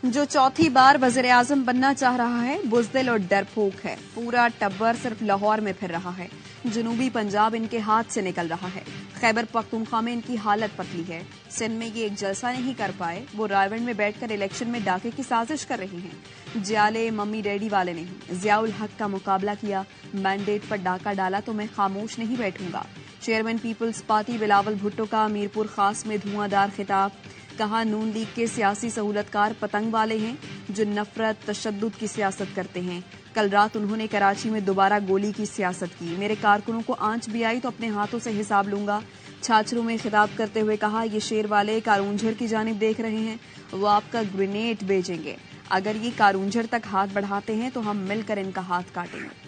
जो चौथी बार वज़ीर आज़म बनना चाह रहा है बुज़दिल और डरपोक है। पूरा टब्बर सिर्फ लाहौर में फिर रहा है। जनूबी पंजाब इनके हाथ से निकल रहा है। खैबर पख्तूनख्वा में इनकी हालत पतली है। सिंध में ये एक जलसा नहीं कर पाए। वो रायवंड में बैठकर इलेक्शन में डाके की साजिश कर रही हैं। जियाले मम्मी डैडी वाले नहीं। जियाउल हक का मुकाबला किया, मैंडेट पर डाका डाला तो मैं खामोश नहीं बैठूंगा। चेयरमैन पीपल्स पार्टी बिलावल भुट्टो का मीरपुर खास में धुआंधार खिताब। कहा नून लीग के सियासी सहूलतकार पतंग वाले हैं जो नफरत तशद्दुद की सियासत करते हैं। कल रात उन्होंने कराची में दोबारा गोली की सियासत की। मेरे कारकुनों को आंच भी आई तो अपने हाथों से हिसाब लूंगा। छाछरू में खिताब करते हुए कहा ये शेर वाले कारूंझर की जानिब देख रहे हैं, वो आपका ग्रेनेड भेजेंगे। अगर ये कारूंझर तक हाथ बढ़ाते हैं तो हम मिलकर इनका हाथ काटेंगे।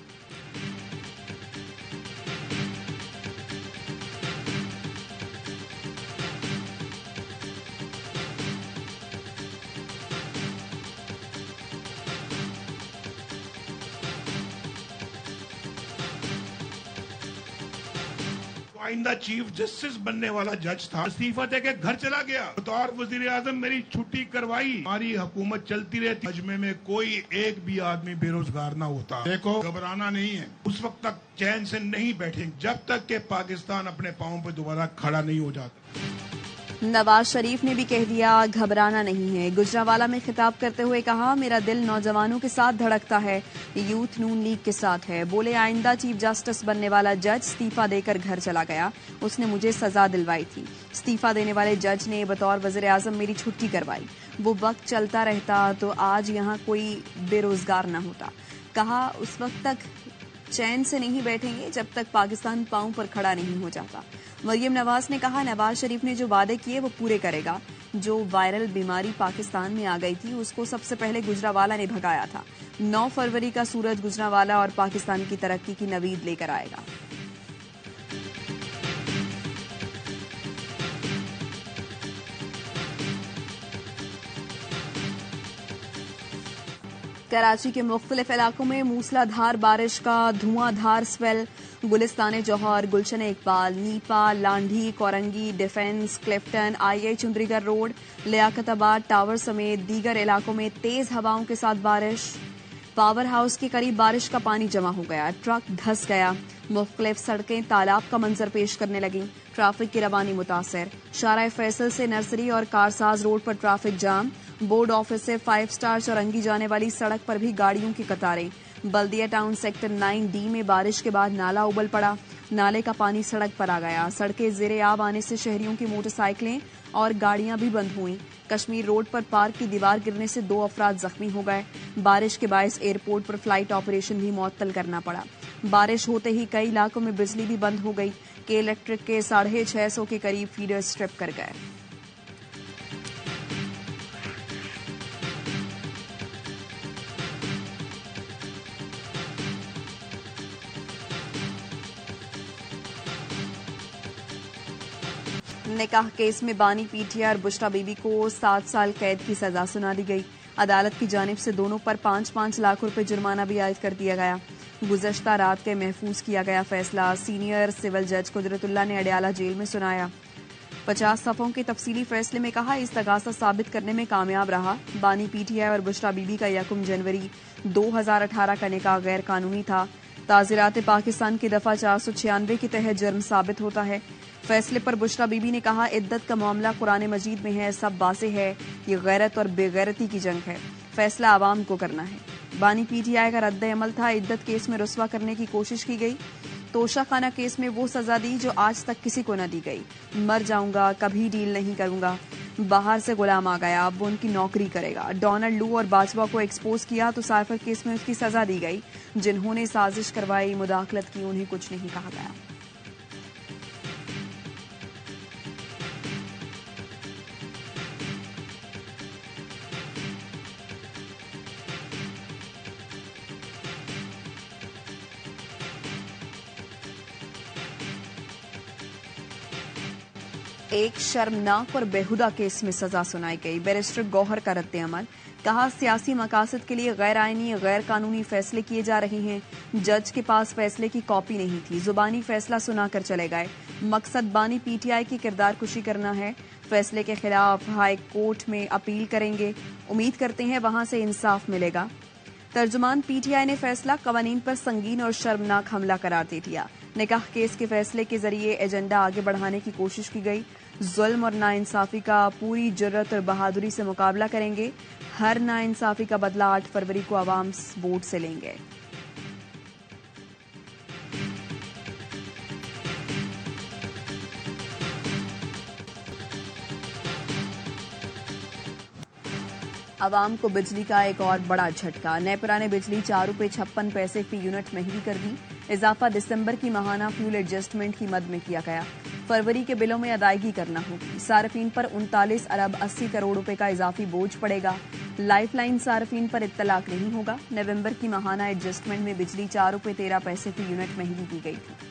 आइंदा चीफ जस्टिस बनने वाला जज था, इस्तीफा देके घर चला गया। बतौर वजीर आजम मेरी छुट्टी करवाई। हमारी हुकूमत चलती रहती, मजमे में कोई एक भी आदमी बेरोजगार ना होता। देखो घबराना नहीं है, उस वक्त तक चैन से नहीं बैठेंगे जब तक कि पाकिस्तान अपने पांव पे दोबारा खड़ा नहीं हो जाता। नवाज शरीफ ने भी कह दिया घबराना नहीं है। गुजरावाला में खिताब करते हुए कहा मेरा दिल नौजवानों के साथ धड़कता है, यूथ नून लीग के साथ है। बोले आइंदा चीफ जस्टिस बनने वाला जज इस्तीफा देकर घर चला गया, उसने मुझे सजा दिलवाई थी। इस्तीफा देने वाले जज ने बतौर वज़ीर आज़म मेरी छुट्टी करवाई। वो वक्त चलता रहता तो आज यहाँ कोई बेरोजगार न होता। कहा उस वक्त तक चैन से नहीं बैठेंगे जब तक पाकिस्तान पांव पर खड़ा नहीं हो जाता। मरियम नवाज ने कहा नवाज शरीफ ने जो वादे किए वो पूरे करेगा। जो वायरल बीमारी पाकिस्तान में आ गई थी उसको सबसे पहले गुजरावाला ने भगाया था। 9 फरवरी का सूरज गुजरावाला और पाकिस्तान की तरक्की की नवीद लेकर आएगा। कराची के मुख्तलिफ इलाकों में मूसलाधार बारिश का धुआंधार स्पेल। गुलिस्तान जौहर, गुलशन इकबाल, नीपा, लांढी, कोरंगी, डिफेंस, क्लिफ्टन, आई चुंदरीगढ़ रोड, लियाकताबाद टावर समेत दीगर इलाकों में तेज हवाओं के साथ बारिश। पावर हाउस के करीब बारिश का पानी जमा हो गया, ट्रक धंस गया। मुख्तलिफ सड़कें तालाब का मंजर पेश करने लगी। ट्रैफिक की रवानी मुतासर। शारा फैसल से नर्सरी और कारसाज रोड पर ट्रैफिक जाम। बोर्ड ऑफिस से 5 स्टार चौरंगी जाने वाली सड़क पर भी गाड़ियों की कतारें। बल्दिया टाउन सेक्टर 9D में बारिश के बाद नाला उबल पड़ा, नाले का पानी सड़क पर आ गया। सड़कें ज़ेरे आब आने से शहरियों की मोटरसाइकिलें और गाड़ियां भी बंद हुई। कश्मीर रोड पर पार्क की दीवार गिरने से 2 अफराद जख्मी हो गए। बारिश के बायस एयरपोर्ट पर फ्लाइट ऑपरेशन भी मुअत्तल करना पड़ा। बारिश होते ही कई इलाकों में बिजली भी बंद हो गई। के इलेक्ट्रिक के 650 के करीब फीडर स्ट्रिप कर गए। निकाह केस में बानी पीटीआई और बुशरा बीबी को 7 साल कैद की सजा सुना दी गई। अदालत की जानिब से दोनों पर 5-5 लाख रुपए जुर्माना भी आयद कर दिया गया। गुज़श्ता रात के महफूज किया गया फैसला सीनियर सिविल जज कुदरतुल्लाह ने अडयाला जेल में सुनाया। 50 सफ़ों के तफसीली फैसले में कहा इस्तगासा साबित करने में कामयाब रहा। बानी पीटीआई और बुशरा बीबी का 1 जनवरी 2018 का निकाह गैर कानूनी था। ताज़ीरात पाकिस्तान की दफा 496 के तहत जुर्म साबित होता है। फैसले पर बुशरा बीबी ने कहा इद्दत का मामला कुरान मजीद में है, सब वाज़ेह है, ये गैरत और बेगैरती की जंग है, फैसला आवाम को करना है। बानी पीटीआई का रद्द अमल था। इद्दत केस में रुस्वा करने की कोशिश की गई। तोशा खाना केस में वो सजा दी जो आज तक किसी को न दी गई। मर जाऊंगा, कभी डील नहीं करूंगा। बाहर से गुलाम आ गया, अब वो उनकी नौकरी करेगा। डोनाल्ड लू और बाजवा को एक्सपोज किया तो साइफर केस में उसकी सजा दी गई। जिन्होंने साजिश करवाई, मुदाखलत की, उन्हें कुछ नहीं कहा गया। एक शर्मनाक और बेहुदा केस में सजा सुनाई गई। बैरिस्टर गौहर का रद्द अमल। कहा, सियासी मकासद के लिए गैर आईनी गैर कानूनी फैसले किए जा रहे हैं। जज के पास फैसले की कॉपी नहीं थी, जुबानी फैसला सुनाकर चले गए। मकसद बानी पीटीआई की किरदार कुशी करना है। फैसले के खिलाफ हाई कोर्ट में अपील करेंगे। उम्मीद करते हैं वहां से इंसाफ मिलेगा। तर्जुमान पीटीआई ने फैसला कवानीन पर संगीन और शर्मनाक हमला करार दे दिया। निकाह केस के फैसले के जरिए एजेंडा आगे बढ़ाने की कोशिश की गई। जुल्म और नाइंसाफी का पूरी जुर्रत और बहादुरी से मुकाबला करेंगे। हर नाइंसाफी का बदला 8 फरवरी को आवाम वोट से लेंगे। आवाम को बिजली का एक और बड़ा झटका। नेपरा ने बिजली 4 रुपये 56 पैसे फी यूनिट महंगी कर दी। इजाफा दिसंबर की माहाना फ्यूल एडजस्टमेंट की मद में किया गया। फरवरी के बिलों में अदायगी करना होगी। सार्फिन पर 39 अरब 80 करोड़ रुपए का इजाफी बोझ पड़ेगा। लाइफलाइन सार्फिन पर इत्तलाक नहीं होगा। नवंबर की माहाना एडजस्टमेंट में बिजली 4 रुपये 13 पैसे फी यूनिट महंगी की गई थी।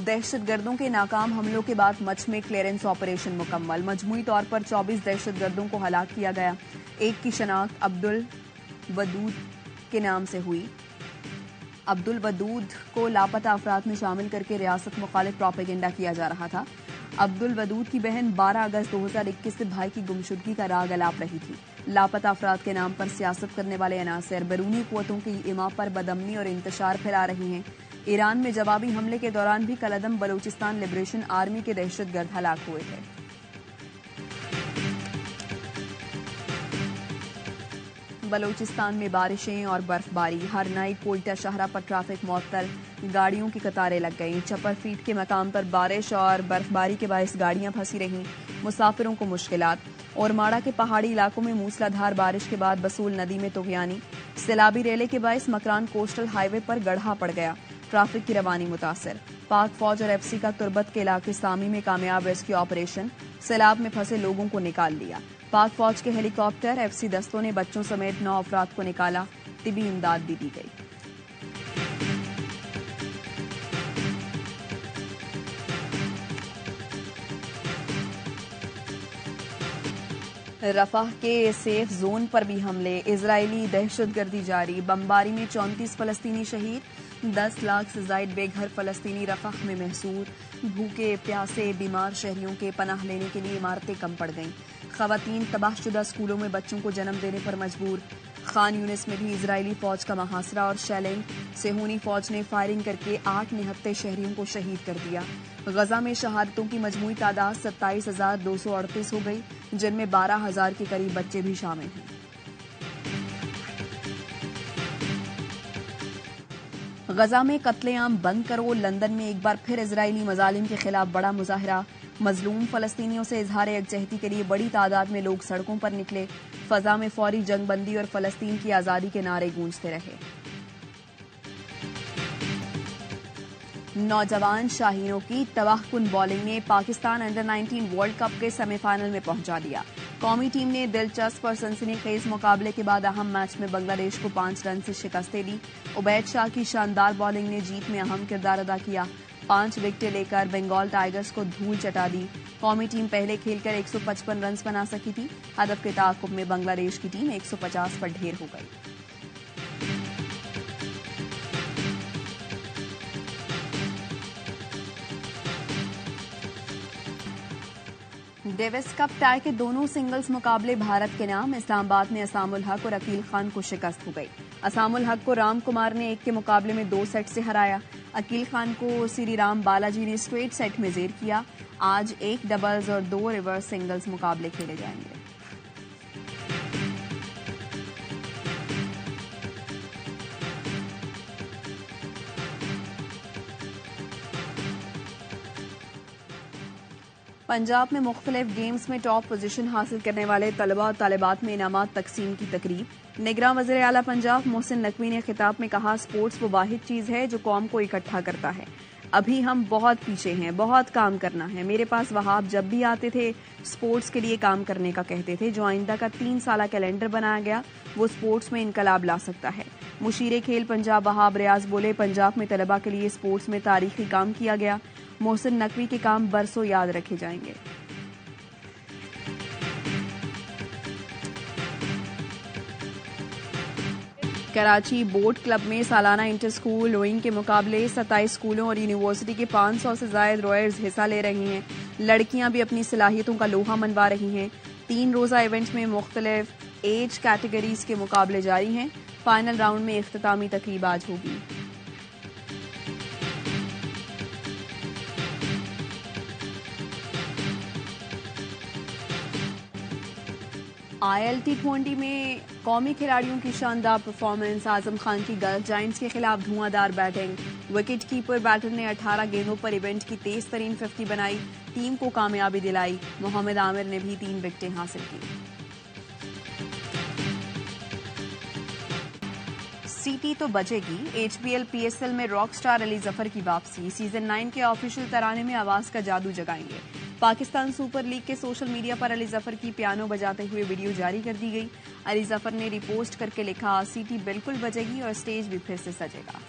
दहशतगर्दों के नाकाम हमलों के बाद मच में क्लियरेंस ऑपरेशन मुकम्मल। मजमूई तौर पर 24 दहशतगर्दों को हलाक किया गया। एक की शनाख्त अब्दुल वदूद के नाम से हुई। अब्दुल वदूद को लापता अफराद में शामिल करके रियासत मुखालिफ प्रोपेगेंडा किया जा रहा था। अब्दुल वदूद की बहन 12 अगस्त 2021 से भाई की गुमशुदगी का राग अलाप रही थी। लापता अफराद के नाम पर सियासत करने वाले अनासर बैरूनी कुव्वतों की इमा पर बदअमनी और इंतशार फैला रही हैं। ईरान में जवाबी हमले के दौरान भी कलअदम बलूचिस्तान लिबरेशन आर्मी के दहशतगर्द हलाक हुए थे। बलूचिस्तान में बारिशें और बर्फबारी। हर नाइट कोयटा शहरा पर ट्रैफिक मुअत्तल, गाड़ियों की कतारें लग गईं। चपर फीट के मकाम पर बारिश और बर्फबारी के बायस गाड़ियां फंसी रहीं। मुसाफिरों को मुश्किलात। और माड़ा के पहाड़ी इलाकों में मूसलाधार बारिश के बाद बसूल नदी में तुगयानी। सैलाबी रेले के बायस मकरान कोस्टल हाईवे पर गड्ढा पड़ गया। ट्रैफिक की रवानी मुतासर। पाक फौज और एफसी का तुर्बत के इलाके सामी में कामयाब रेस्क्यू ऑपरेशन। सैलाब में फंसे लोगों को निकाल लिया। पाक फौज के हेलीकॉप्टर एफसी दस्तों ने बच्चों समेत 9 अफराद को निकाला। तिबी इमदाद भी दी गई। रफाह के सेफ जोन पर भी हमले। इजरायली दहशतगर्दी जारी। बमबारी में 34 फलस्तीनी शहीद। 10 लाख से जायद बेघर फलस्तीनी रफाह में महसूर। भूखे प्यासे बीमार शहरियों के पनाह लेने के लिए इमारतें कम पड़ गईं। खवातीन तबाहशुदा स्कूलों में बच्चों को जन्म देने पर मजबूर। खान यूनिस में भी इजरायली फौज का मुहासरा और शेलिंग। सेहूनी फौज ने फायरिंग करके 8 निहत्ते शहरियों को शहीद कर दिया। गजा में शहादतों की मजमूई तादाद 27,238 हो गई, जिनमें 12,000 के करीब बच्चे भी शामिल हैं। गजा में कत्लेआम बंद करो। लंदन में एक बार फिर इजरायली मजालिम के खिलाफ बड़ा मुजाहरा। मजलूम फलस्तीनियों से इजहार यकजहती के लिए बड़ी तादाद में लोग सड़कों पर निकले। फजा में फौरी जंगबंदी और फलस्तीन की आजादी के नारे गूंजते रहे। नौजवान शाहीनों की तबाहकुन बॉलिंग ने पाकिस्तान अंडर-19 वर्ल्ड कप के सेमीफाइनल में पहुंचा दिया। कौमी टीम ने दिलचस्प और सनसनीखेज मुकाबले के बाद अहम मैच में बांग्लादेश को 5 रन से शिकस्त दी। उबैद शाह की शानदार बॉलिंग ने जीत में अहम किरदार अदा किया। 5 विकेटें लेकर बंगाल टाइगर्स को धूल चटा दी। कौमी टीम पहले खेलकर 155 रन बना सकी थी। हदफ के ताक़ुब में बांग्लादेश की टीम 150 पर ढेर हो गई। डेविस कप टाई के दोनों सिंगल्स मुकाबले भारत के नाम। इस्लामाबाद में असामुल हक और अकील खान को शिकस्त हो गई। असामुल हक को राम कुमार ने 1 के मुकाबले में 2 सेट से हराया। अकील खान को श्रीराम बालाजी ने स्ट्रेट सेट में जेर किया। आज 1 डबल्स और 2 रिवर्स सिंगल्स मुकाबले खेले जाएंगे। पंजाब में मुख्तलिफ गेम्स में टॉप पोजीशन हासिल करने वाले तलबा और तालिबात में इनामात तकसीम की तकरीब। निगरान वज़ीर आला पंजाब मोहसिन नकवी ने खिताब में कहा, स्पोर्ट्स वो वाहिद चीज़ है जो कौम को इकट्ठा करता है। अभी हम बहुत पीछे हैं, बहुत काम करना है। मेरे पास वहाब जब भी आते थे स्पोर्ट्स के लिए काम करने का कहते थे। जो आइंदा का 3 साला कैलेंडर बनाया गया वो स्पोर्ट्स में इनकलाब ला सकता है। मुशीरे खेल पंजाब वहाब रियाज बोले, पंजाब में तलबा के लिए स्पोर्ट्स में तारीखी काम किया गया। मोहसिन नकवी के काम बरसों याद रखे जाएंगे। कराची बोट क्लब में सालाना इंटर स्कूल रोइंग के मुकाबले 27 स्कूलों और यूनिवर्सिटी के 500 से ज्यादा रोयर्स हिस्सा ले रही हैं। लड़कियां भी अपनी सलाहियतों का लोहा मनवा रही हैं। 3 रोजा इवेंट में मुख्तलिफ एज कैटेगरीज के मुकाबले जारी हैं। फाइनल राउंड में इख्तितामी तकरीब आज होगी। ILT20 में कौमी खिलाड़ियों की शानदार परफॉर्मेंस। आजम खान की गर्ल्स जायंट्स के खिलाफ धुआंधार बैटिंग। विकेट कीपर बैटर ने 18 गेंदों पर इवेंट की तेज तरीन 50 बनाई, टीम को कामयाबी दिलाई। मोहम्मद आमिर ने भी 3 विकेटें हासिल की। सीटी तो बजेगी। HBL PSL में रॉक स्टार अली जफर की वापसी। सीजन 9 के ऑफिशियल तराने में आवाज का जादू जगाएंगे। पाकिस्तान सुपर लीग के सोशल मीडिया पर अली जफर की पियानो बजाते हुए वीडियो जारी कर दी गई। अली जफर ने रिपोस्ट करके लिखा, सीटी बिल्कुल बजेगी और स्टेज भी फिर से सजेगा।